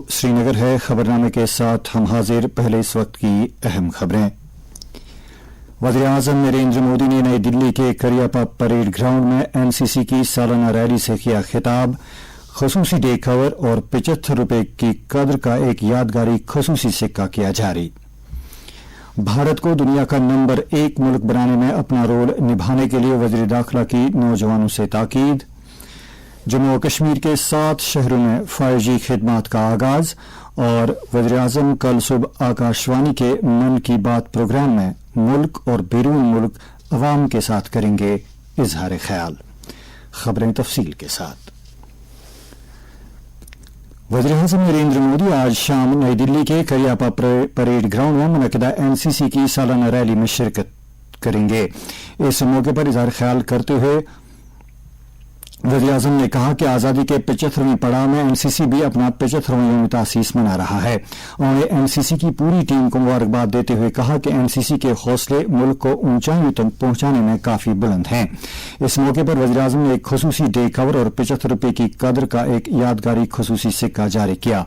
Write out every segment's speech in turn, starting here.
श्रीनगर है। खबरनामे के साथ हम हाजिर। पहले इस वक्त की अहम खबरें। वज़ीर-ए-आज़म नरेंद्र मोदी ने नई दिल्ली के करियप्पा परेड ग्राउंड में एनसीसी की सालाना रैली से किया खिताब। खसूसी डे कवर और 75 रुपए की कद्र का एक यादगारी खसूसी सिक्का किया जारी। भारत को दुनिया का नंबर 1 मुल्क बनाने में अपना रोल निभाने के लिए वज़ीर दाखिला की नौजवानों से ताकीद। जम्मू और कश्मीर के 7 शहरों में 5G खिदमात का आगाज। और वज़ीर-ए-आज़म कल सुबह आकाशवाणी के मन की बात प्रोग्राम में मुल्क और बैरून मुल्क अवाम के साथ करेंगे इजहार ख्याल। खबरें तफसील के साथ। वज़ीर-ए-आज़म नरेंद्र मोदी आज शाम नई दिल्ली के करियप्पा परेड ग्राउंड में मुनक्किदा एनसीसी की सालाना रैली में शिरकत करेंगे। इस मौके पर इजहार ख्याल करते हुए वज़ीर-ए-आज़म ने कहा कि आज़ादी के 75वें पड़ाव में एनसीसी भी अपना 75वां यौम तासीस मना रहा है। उन्होंने एनसीसी की पूरी टीम को मुबारकबाद देते हुए कहा कि एनसीसी के हौसले मुल्क को ऊंचाइयों तक पहुंचाने में काफी बुलंद हैं। इस मौके पर वज़ीर-ए-आज़म ने एक खसूसी डे कवर और 75 रुपए की कद्र का एक यादगारी खसूसी सिक्का जारी किया।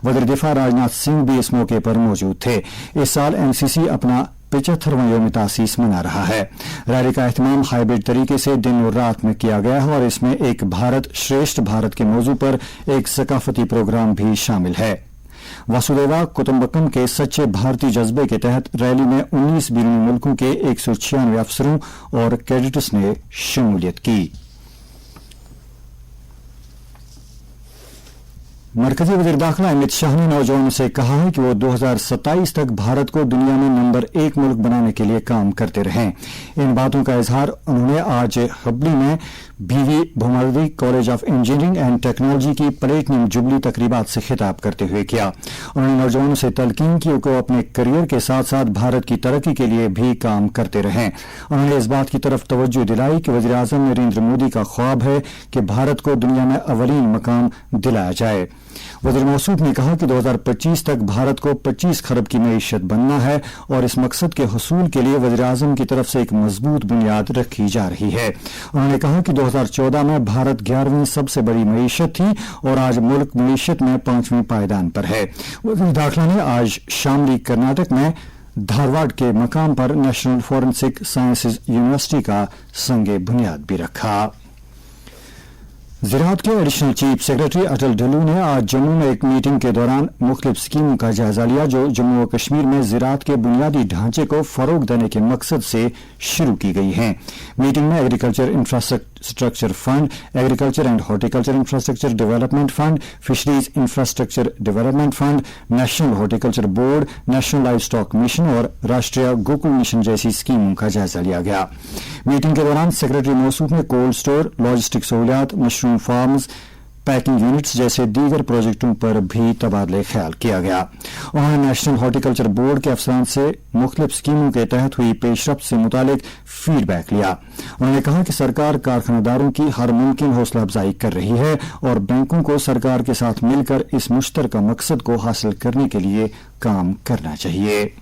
वज़ीर दिफा राजनाथ सिंह भी इस मौके पर मौजूद थे। इस साल एनसीसी अपना 75वां यौम तासीस मना रहा है। रैली का एहतमाम हाइब्रिड तरीके से दिन और रात में किया गया है और इसमें एक भारत श्रेष्ठ भारत के मौजू पर एक सकाफती प्रोग्राम भी शामिल है। वसुदेवा कुटुंबकम के सच्चे भारतीय जज्बे के तहत रैली में 19 बैरूनी मुल्कों के 196 अफसरों और कैडेट्स ने शमूलियत की। मरकजी वज़ीर दाखिला अमित शाह ने नौजवानों से कहा है कि वो 2027 तक भारत को दुनिया में नंबर 1 मुल्क बनाने के लिए काम करते रहें। इन बातों का इजहार उन्होंने आज हबली में B V Bhumavati college of engineering and technology की प्लेटिनम जुबली तकरीबात से खिताब करते हुए किया। उन्होंने नौजवानों से तलकीन की कि वो अपने करियर के साथ साथ भारत की तरक्की के लिए भी काम करते रहें। उन्होंने इस बात की तरफ तवज्जो दिलाई कि वज़ीर-ए-आज़म नरेंद्र मोदी का ख्वाब है कि भारत को दुनिया में अव्वलीन मकाम दिलाया जाए। वज़ीर मौसूफ ने कहा कि 2025 तक भारत को 25 खरब की मईशत बनना है और इस मकसद के हुसूल के लिए वज़ीर-ए-आज़म की तरफ से एक मजबूत बुनियाद रखी जा रही है। उन्होंने कहा कि 2014 में भारत 11वीं सबसे बड़ी मईशत थी और आज मुल्क मईशत में 5वें पायदान पर है। वज़ीर दाखिला ने आज शामली कर्नाटक में धारवाड़ के मकाम पर नेशनल फॉरेंसिक साइंसेज यूनिवर्सिटी का संगे बुनियाद भी रखा। ज़राअत के एडिशनल चीफ सेक्रेटरी अटल डुल्लू ने आज जम्मू में एक मीटिंग के दौरान मुख्तलिफ स्कीमों का जायजा लिया जो जम्मू और कश्मीर में ज़राअत के बुनियादी ढांचे को फरोग देने के मकसद से शुरू की गई हैं। मीटिंग में agriculture infrastructure fund, agriculture and horticulture infrastructure development fund, fisheries infrastructure development fund, national horticulture board, national live stock mission और राष्ट्रीय गोकुल मिशन जैसी स्कीमों का जायजा लिया गया। मीटिंग के दौरान सेक्रेटरी मौसूफ ने कोल्ड स्टोर, लॉजिस्टिक सहूलियात, मशरूम फार्म्स, पैकिंग यूनिट्स जैसे दीगर प्रोजेक्टों पर भी तबादले ख्याल किया गया। उन्होंने नेशनल हॉर्टिकल्चर बोर्ड के अफसरान से मुख्तलिफ स्कीमों के तहत हुई पेशरफ्त से मुतालिक फीडबैक लिया। उन्होंने कहा कि सरकार कारखानेदारों की हर मुमकिन हौसला अफजाई कर रही है और बैंकों को सरकार के साथ मिलकर इस मुश्तरका मकसद को हासिल करने के लिए काम करना चाहिए।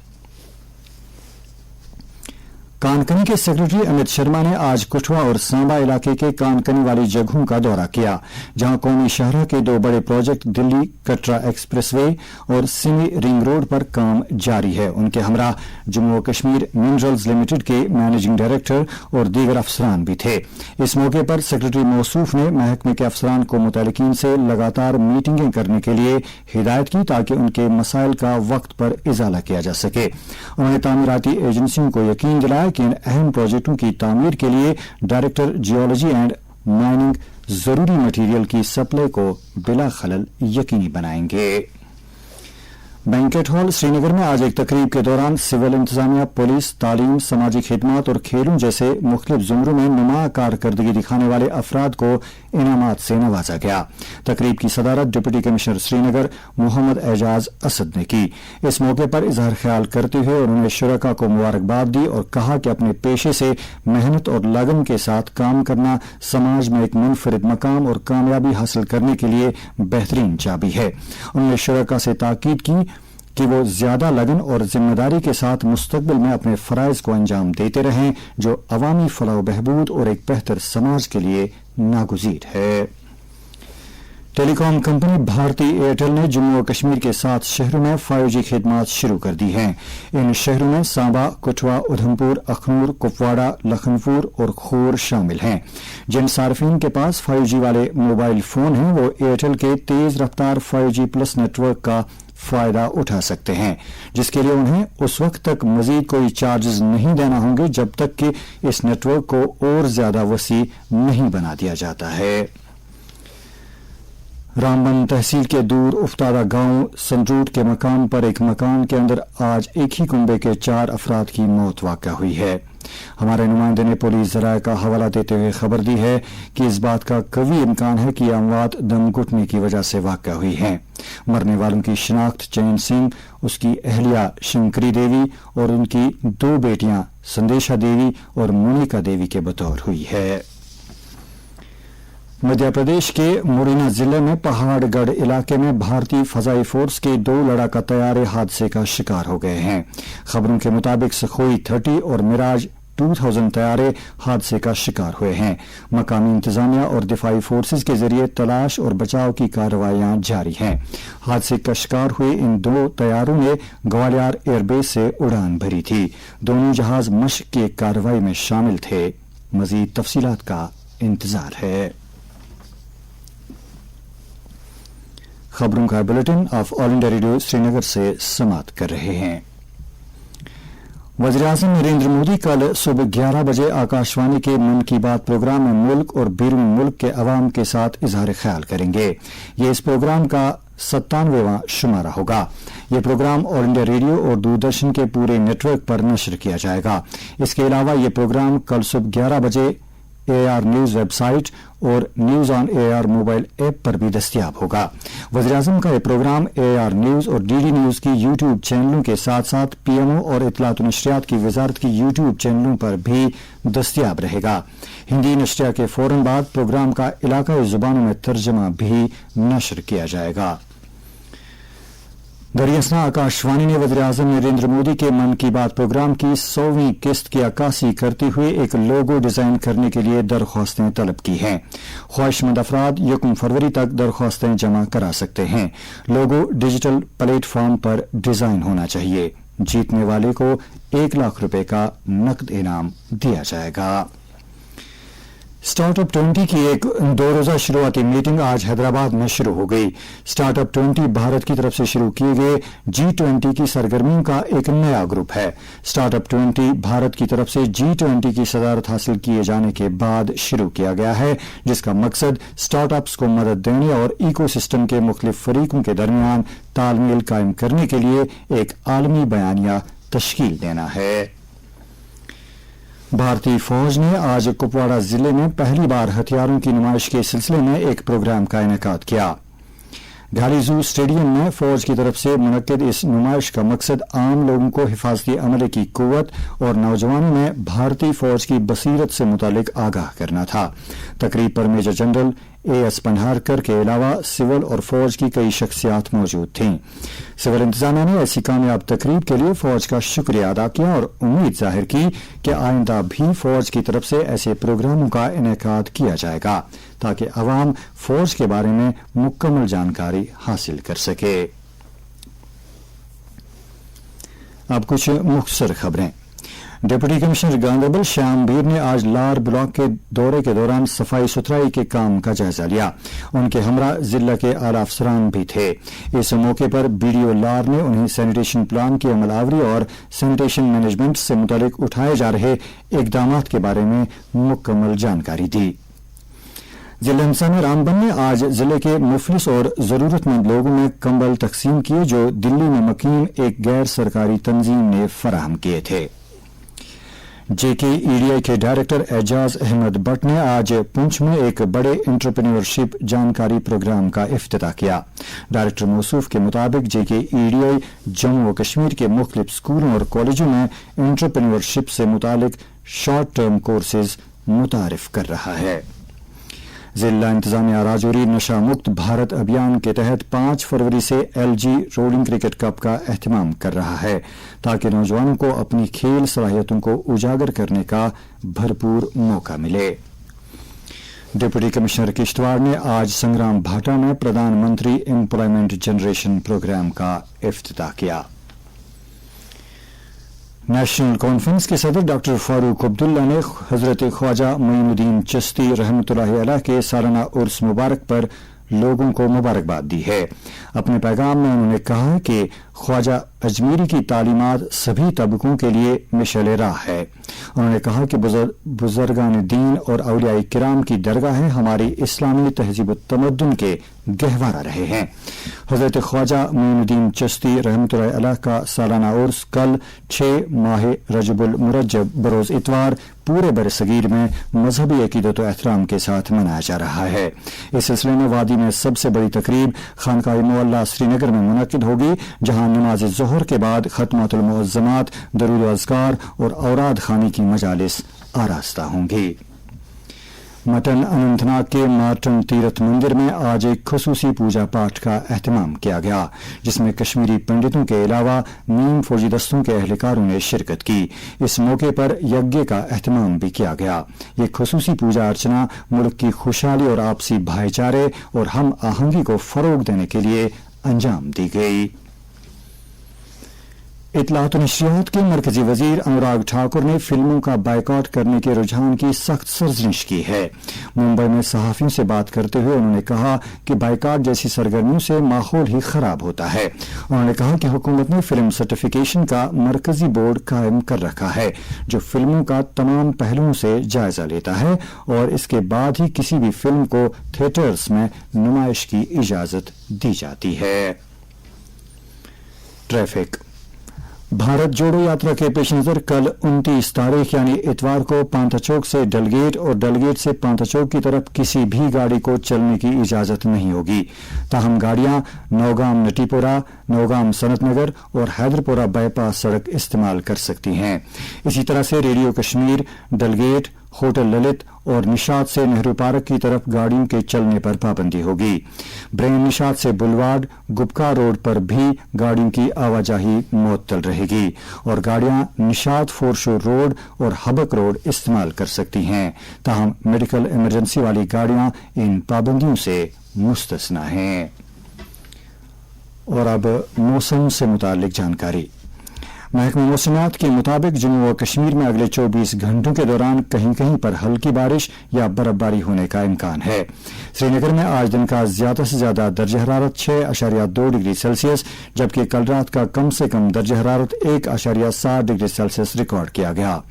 कानकनी के सेक्रेटरी अमित शर्मा ने आज कठुआ और सांबा इलाके के कानकनी वाली जगहों का दौरा किया जहां कौमी शाहराह के 2 बड़े प्रोजेक्ट दिल्ली कटरा एक्सप्रेसवे और सिमी रिंग रोड पर काम जारी है। उनके हमरा जम्मू और कश्मीर मिनरल्स लिमिटेड के मैनेजिंग डायरेक्टर और दीगर अफसरान भी थे। इस मौके पर सेक्रेटरी मौसूफ ने महकमे के अफसरान को मुतल्लिकीन से लगातार मीटिंगें करने के लिए हिदायत की ताकि उनके मसाइल का वक्त पर इजाला किया जा सके। उन्होंने तामीराती एजेंसियों को यकीन दिलाया कि इन अहम प्रोजेक्टों की तामीर के लिए डायरेक्टर जियोलॉजी एंड माइनिंग जरूरी मटेरियल की सप्लाई को बिला खलल यकीनी बनाएंगे। बैंकेट हॉल श्रीनगर में आज एक तकरीब के दौरान सिविल इंतजामिया, पुलिस, तालीम, समाजी खिदमत और खेलों जैसे मुख्तलिफ जुमरों में नुमा कारकर्दगी दिखाने वाले अफराद को इनामात से नवाजा गया। तकरीब की सदारत डिप्टी कमिश्नर श्रीनगर मोहम्मद एजाज असद ने की। इस मौके पर इजहार ख्याल करते हुए उन्होंने शुरका को मुबारकबाद दी और कहा कि अपने पेशे से मेहनत और लगन के साथ काम करना समाज में एक मुनफरिद मकाम और कामयाबी हासिल करने के लिए बेहतरीन चाबी है। उन्होंने शुरका से ताकीद की कि वो ज्यादा लगन और जिम्मेदारी के साथ मुस्तकबिल में अपने फराइज को अंजाम देते रहें जो अवामी फलाह बहबूद और एक बेहतर समाज के लिए नागुज़ीर है। Telecom company Bharti Airtel ने जम्मू और कश्मीर के 7 शहरों में 5G खिदमात शुरू कर दी हैं। इन शहरों में सांबा, कठुआ, उधमपुर, अखनूर, कुपवाड़ा, लखनपुर और खोर शामिल हैं। जिन सार्फिन के पास 5G वाले मोबाइल फोन हैं वो एयरटेल के तेज रफ्तार 5G प्लस नेटवर्क का फायदा उठा सकते हैं, जिसके लिए उन्हें उस वक्त तक मजीद कोई चार्जेस नहीं देना होंगे जब तक कि इस नेटवर्क को और ज्यादा वसी नहीं बना दिया जाता है। रामबन तहसील के दूर उफ्तादा गांव संजरूट के मकान पर एक मकान के अंदर आज एक ही कुंबे के 4 अफराद की मौत वाक़ हुई है। हमारे नुमाइंदे ने पुलिस ज़राए का हवाला देते हुए खबर दी है कि इस बात का कवी इम्कान है कि अमवात दम घुटने की वजह से वाक़ हुई है। मरने वालों की शिनाख्त चैन सिंह, उसकी अहलिया शंकरी देवी और उनकी 2 बेटियां संदेशा देवी और मोनिका देवी के बतौर हुई है। मध्य प्रदेश के मुरैना जिले में पहाड़गढ़ इलाके में भारतीय फजाई फोर्स के 2 लड़ाका तैयारे हादसे का शिकार हो गए हैं। खबरों के मुताबिक सखोई 30 और मिराज 2000 तैयारे हादसे का शिकार हुए हैं। मकामी इंतजामिया और दिफाई फोर्सेज के जरिए तलाश और बचाव की कार्रवाइयां जारी हैं। हादसे का शिकार हुए इन 2 तैयारों ने ग्वालियर एयरबेस से उड़ान भरी थी। दोनों जहाज मशक की कार्रवाई में शामिल थे। मजीद तफसीलात का इंतजार है। खबरों का bulletin of all India radio Srinagar से समाप्त कर रहे हैं। वज़ीर-ए-आज़म नरेंद्र मोदी कल सुबह 11 बजे आकाशवाणी के मन की बात प्रोग्राम में मुल्क और बैरून मुल्क के अवाम के साथ इजहार ख्याल करेंगे। ये इस प्रोग्राम का 97वां शुमारा होगा। ये प्रोग्राम ऑल इंडिया रेडियो और दूरदर्शन के पूरे नेटवर्क पर नशर किया जाएगा। इसके अलावा ये प्रोग्राम कल सुबह 11 बजे AR न्यूज वेबसाइट और news on AR mobile app पर भी दस्तयाब होगा। वज़ीर-ए-आज़म का यह प्रोग्राम AR न्यूज और DD न्यूज की यूट्यूब चैनलों के साथ साथ PMO और इत्तलात व नशरियात की वजारत की यूट्यूब चैनलों पर भी दस्तयाब रहेगा। हिंदी नशरिया के फौरन बाद प्रोग्राम का इलाकाई जुबानों में तर्जमा भी नशर किया जाएगा। दरियासना आकाशवाणी ने वज़ीर-ए-आज़म नरेंद्र मोदी के मन की बात प्रोग्राम की 100वीं किस्त की अक्कासी करते हुए एक लोगो डिजाइन करने के लिए दरख्वास्तें तलब की हैं। ख्वाहिशमंद अफराद 1 फरवरी तक दरख्वास्तें जमा करा सकते हैं। लोगो डिजिटल प्लेटफॉर्म पर डिजाइन होना चाहिए। जीतने वाले को 1 लाख रुपए का नकद इनाम दिया जाएगा। स्टार्टअप 20 की एक 2 रोजा शुरुआती मीटिंग आज हैदराबाद में शुरू हो गई। स्टार्टअप 20 भारत की तरफ से शुरू किए गए G20 की सरगर्मियों का एक नया ग्रुप है। स्टार्टअप 20 भारत की तरफ से G20 की सदारत हासिल किए जाने के बाद शुरू किया गया है, जिसका मकसद स्टार्टअप्स को मदद देने और इकोसिस्टम के मुख्तलिफ फरीकों के दरमियान तालमेल कायम करने के लिए एक आलमी बयानिया तश्कील देना है। भारतीय फौज ने आज कुपवाड़ा जिले में पहली बार हथियारों की नुमाइश के सिलसिले में एक प्रोग्राम का इनेकाद किया। घालीजू स्टेडियम में फौज की तरफ से मुनक्किद इस नुमाइश का मकसद आम लोगों को हिफाजती अमले की कुव्वत और नौजवानों में भारतीय फौज की बसीरत से मुतालिक आगाह करना था। तकरीब पर मेजर जनरल AS पंढारकर के अलावा सिविल और फौज की कई शख्सियात मौजूद थीं। सिविल इंतजामिया ने ऐसी कामयाब तकरीब के लिए फौज का शुक्रिया अदा किया और उम्मीद जाहिर की कि आइंदा भी फौज की तरफ से ऐसे प्रोग्रामों का इनेकाद किया जाएगा ताकि अवाम फौज के बारे में मुकम्मल जानकारी हासिल कर सके। अब कुछ मुख्तसर खबरें। डिप्टी कमिश्नर गांधरबल श्याम बीर ने आज लार ब्लॉक के दौरे के दौरान सफाई सुथराई के काम का जायजा लिया। उनके हमरा जिला के आला अफसरान भी थे। इस मौके पर BDO लार ने उन्हें सैनिटेशन प्लान की अमलावरी और सैनिटेशन मैनेजमेंट से मुतालिक उठाए जा रहे इकदामात के बारे में मुकम्मल जानकारी दी। जिला इंसान रामबन ने आज जिले के मुफलिस और जरूरतमंद लोगों में कंबल तकसीम किए जो दिल्ली में मुकीम एक गैर सरकारी तंजीम ने फराहम किए थे। JKEDI के डायरेक्टर एजाज अहमद भट्ट ने आज पुंछ में एक बड़े एंटरप्रेन्योरशिप जानकारी प्रोग्राम का इफ्तिताह किया। डायरेक्टर मौसूफ के मुताबिक JKEDI जम्मू और कश्मीर के मुख्तलिफ स्कूलों और कॉलेजों में एंटरप्रेन्योरशिप से मुतालिक शॉर्ट टर्म कोर्सेज मुतारिफ कर रहा है। जिला इंतजामिया राजौरी नशा मुक्त भारत अभियान के तहत 5 फरवरी से LG रोलिंग क्रिकेट कप का एहतमाम कर रहा है ताकि नौजवानों को अपनी खेल सलाहियतों को उजागर करने का भरपूर मौका मिले। डिप्टी कमिश्नर किश्तवाड़ ने आज संग्राम भाटा में प्रधानमंत्री एम्प्लॉयमेंट जनरेशन प्रोग्राम का इफ्तिताह किया। नेशनल कॉन्फ्रेंस के सदर डॉक्टर फारूक अब्दुल्ला ने हजरत ख्वाजा मोइनुद्दीन चिश्ती रहमतुल्लाह अलैह के सालाना उर्स मुबारक पर लोगों को मुबारकबाद दी है। अपने पैगाम में उन्होंने कहा कि ख्वाजा अजमेरी की तालीमात सभी तबकों के लिए मिशल राह है। उन्होंने कहा कि बुजुर्गान दीन और औलियाए किराम की दरगाहें हमारी इस्लामी तहजीब तमद्दुन के गहवारा रहे हैं। हजरत ख्वाजा मोइनुद्दीन चिश्ती रहमतुल्लाह अलैह का सालाना उर्स कल 6 माह रजबुल मुरज्जब बरोज इतवार पूरे बरसगीर में मजहबी अकीदत व एहतराम के साथ मनाया जा रहा है। इस सिलसिले में वादी में सबसे बड़ी तकरीब खानकाह मुअल्ला श्रीनगर में मुनक्किद होगी, जहां नमाज ज़ोहर के बाद खत्मातुल मुअज़्ज़मात, दरूद अज़कार और औराद खानी की मजालिस आरास्ता होंगी। मटन अनंतनाग के मार्टन तीर्थ मंदिर में आज एक खुसूसी पूजा पाठ का एहतमाम किया गया, जिसमें कश्मीरी पंडितों के अलावा नीम फौजी दस्तों के अहलकारों ने शिरकत की। इस मौके पर यज्ञ का एहतमाम भी किया गया। ये खुसूसी पूजा अर्चना मुल्क की खुशहाली और आपसी भाईचारे और हम आहंगी को फरोग देने के लिए अंजाम दी गई। इत्तलात और नशरियात के मरकजी वजीर अनुराग ठाकुर ने फिल्मों का बायकॉट करने के रुझान की सख्त सरजनिश की है। मुंबई में सहाफियों से बात करते हुए उन्होंने कहा कि बायकॉट जैसी सरगर्मियों से माहौल ही खराब होता है। उन्होंने कहा कि हुकूमत ने फिल्म सर्टिफिकेशन का मरकजी बोर्ड कायम कर रखा है, जो फिल्मों का तमाम पहलुओं से जायजा लेता है और इसके बाद ही किसी भी फिल्म को थिएटर्स में नुमाइश की इजाजत दी जाती है। ट्रैफिक। भारत जोड़ो यात्रा के पेश नजर कल 29 तारीख यानी इतवार को पांथा चौक से डलगेट और डलगेट से पांथा चौक की तरफ किसी भी गाड़ी को चलने की इजाजत नहीं होगी। ताहम गाड़ियां नौगाम नटीपुरा, नौगाम सनत नगर और हैदरपुरा बाईपास सड़क इस्तेमाल कर सकती हैं। इसी तरह से रेडियो कश्मीर, डलगेट, होटल ललित और निशात से नेहरू पार्क की तरफ गाड़ियों के चलने पर पाबंदी होगी। ब्रेन निशात से बुलवार्ड, गुपका रोड पर भी गाड़ियों की आवाजाही मुअत्तल रहेगी और गाड़ियां निशात फोरशो रोड और हबक रोड इस्तेमाल कर सकती हैं। ताहम मेडिकल इमरजेंसी वाली गाड़ियां इन पाबंदियों से मुस्तस्ना हैं। और अब मौसम से मुतालिक जानकारी। महकमा मौसमियात के मुताबिक जम्मू व कश्मीर में अगले 24 घंटों के दौरान कहीं कहीं पर हल्की बारिश या बर्फबारी होने का इम्कान है। श्रीनगर में आज दिन का ज्यादा से ज्यादा दर्ज हरारत 6.2 डिग्री सेल्सियस, जबकि कल रात का कम से कम दर्ज हरारत 1.7 डिग्री सेल्सियस रिकॉर्ड किया गया।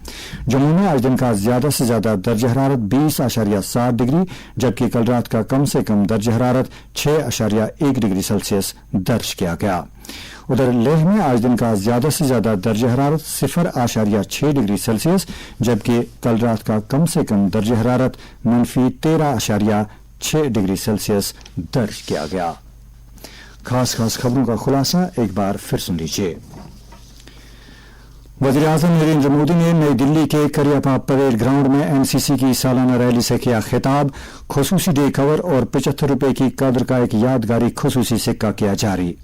जम्मू में आज दिन का ज्यादा से ज्यादा दर्ज हरारत 20.7 डिग्री, जबकि कल रात का कम से कम दर्ज हरारत 6.1 डिग्री सेल्सियस दर्ज किया गया। उधर लेह में आज दिन का ज्यादा से ज्यादा दर्ज हरारत 0.6 डिग्री सेल्सियस, जबकि कल रात का कम से कम दर्ज हरारत -13.6 डिग्री सेल्सियस दर्ज किया गया। खास खास खबरों का खुलासा एक बार फिर सुन लीजिए। वज़ीर-ए-आज़म नरेंद्र मोदी ने नई दिल्ली के करियप्पा परेड ग्राउंड में एनसीसी की सालाना रैली से किया खिताब। खुसूसी डे कवर और 75 रुपए की कदर का एक यादगारी खुसूसी सिक्का किया जारी।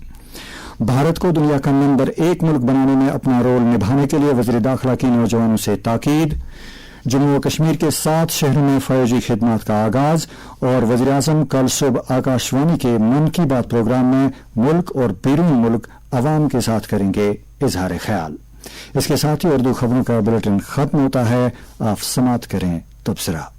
भारत को दुनिया का नंबर 1 मुल्क बनाने में अपना रोल निभाने के लिए वज़ीर दाखिला की नौजवानों से ताकीद। जम्मू व कश्मीर के 7 शहरों में फौजी खिदमत का आगाज और वज़ीर-ए-आज़म कल सुबह आकाशवाणी के मन की बात प्रोग्राम में मुल्क और बैरून मुल्क अवाम के साथ करेंगे इजहार ख्याल। इसके साथ ही उर्दू खबरों का बुलेटिन खत्म होता है। आप समाप्त करें तबसरा।